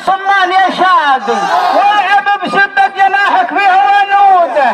الصمان يا شادي، والعب بسبة جناحك فيها ونوده،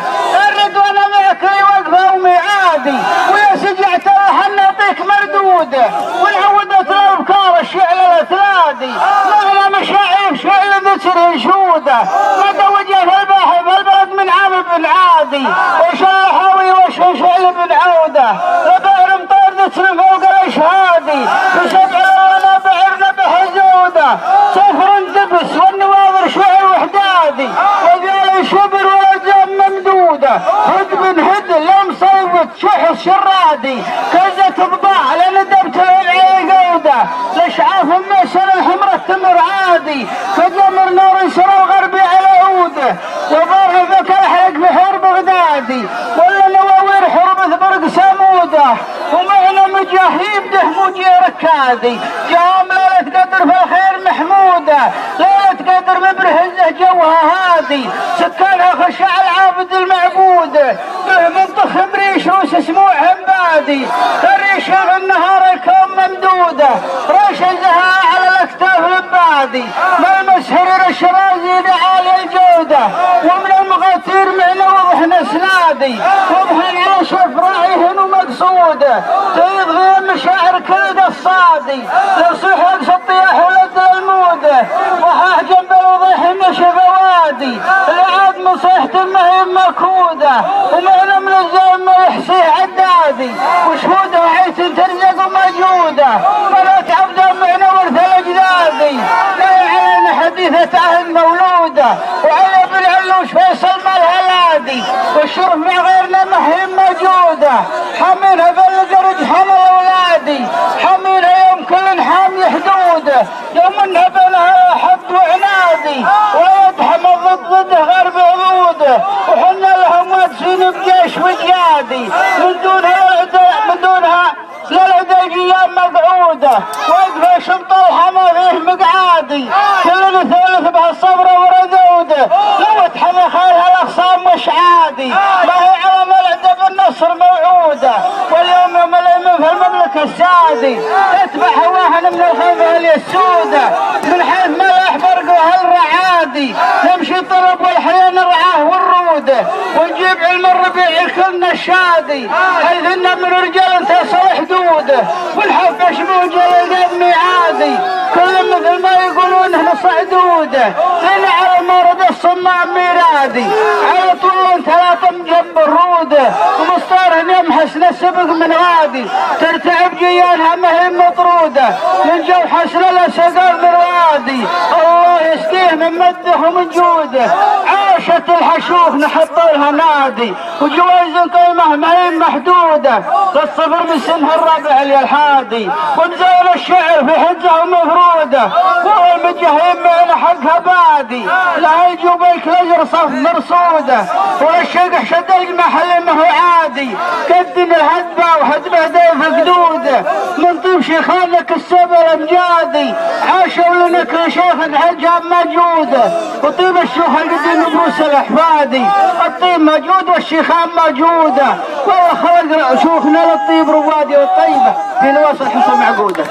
الرد وانا معك وقفه وميعادي، ويا سجعت الحن اعطيك مردوده، والعودة الافكار الشعل الاثلادي، مهما مشاعر شعل ذكر شوده، مدى وجه الباحث البلد من عام بن عادي، وش الحاوي وش شعل بن عوده، لبعر مطير ذكر فوق الاشهادي، بسبع لنا بعرنا بحزوده، صفر دبس والنواظر شعر وحدادي، وذيال شبر والجام ممدوده، هد بن هد لم صيبت شحص شرادي، كزت ضباع لندبت العي قوده، الاشعاف النسر الحمر التمر عادي، كجمر نور سرى الغربي على عوده، وضرب ذاك الحرق بحور بغدادي، ولا نواوير حرب برق سموده، ومعنا مجاهيب ده مجي ركادي، جام ليلة قدر في الخير محموده، ليلة قدر مبرهزه جوها هادي، سكانها خشع العابد المعبوده، به منطخ بريش روس سموع هنبادي، الريش النهار الكون ممدوده، ريش الزهاء على الاكتاف البادي، ملمس حرير الشرازي لعالي الجوده، ومن المغاتير معنا وضحنا سنادي، وضح العيش افراعهن ومقصوده، تيضغي المشاعر كلد الصادي، يصيح يقص الطياح ولد الموده، وحاه جنب الوضيح مشى بوادي، العاد مصيحة المهيم مكوده، ومعنا من الزلمه يحصيه عدادي، وشهوده عيس ترزق موجوده، بنات عبده معنا ورث الاجدادي، لا علينا حديثة عهد مولوده، وعلى بالعلوش فيصل الهلادي، والشرف مع غيرنا مهيم موجوده، حمينها بالقرج حمل اولادي، حمينها يوم كل حامي حدوده، يوم انها بينها حد وعنادي، ولا يتحمل ضده غرب عبوده، وحنا لهم مادسين بجيش وجيادي، من دونها للعديجية مقعوده، واقفه شمط الحما فيه مقعادي، كلنا ثالث بهالصبر وردوده، لو تحمي خيرها الاخصام مش عادي، ما هي على ملعده بالنصر موعوده، واليوم يوم الامن في المملكه السادي، تتبع هواها من الخيمه اليسوده، من حيث ملح برقها الرعادي، نمشي طلب والحياه نرعاه والروده، ونجيب علم الربيع كلنا الشادي، حيث ان من رجال تصل حدوده، والحب شموجه للقدم عادي، كل مثل ما يقولون احنا صعدوده، لنا على المرض الصمام ميرادي، على طول ثلاثه جنب الروده، ومسطرهن يمحس السبق من غادي، ترتعب جيانها مهي مطروده، من جو حسن الاسقار بالوادي، الله يسقيه من مده ومن جوده، عاشت الحشوف نحط لها نادي، وجوائز قيمه مهي محدوده، للصفر من سنها الرابع الحادي، ونزول الشعر في حجه ومفروده، وهو المجاهيم من حقها بادي، لا يجوبك لجر صف مرصوده، والشقح شد المحل ما هو عادي، قدم الهدبه وهدبه ديف قدوده، من طيب شيخانك السبل امجادي، عاشوا لنا كل شيخ حجها موجوده، وطيب الشيوخ القديم بروس الاحفادي، الطيب موجود والشيخان موجوده، والله خلق شيوخنا للطيب روادي والطيبه في نواصي الحصه معقوده.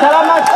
سلامات.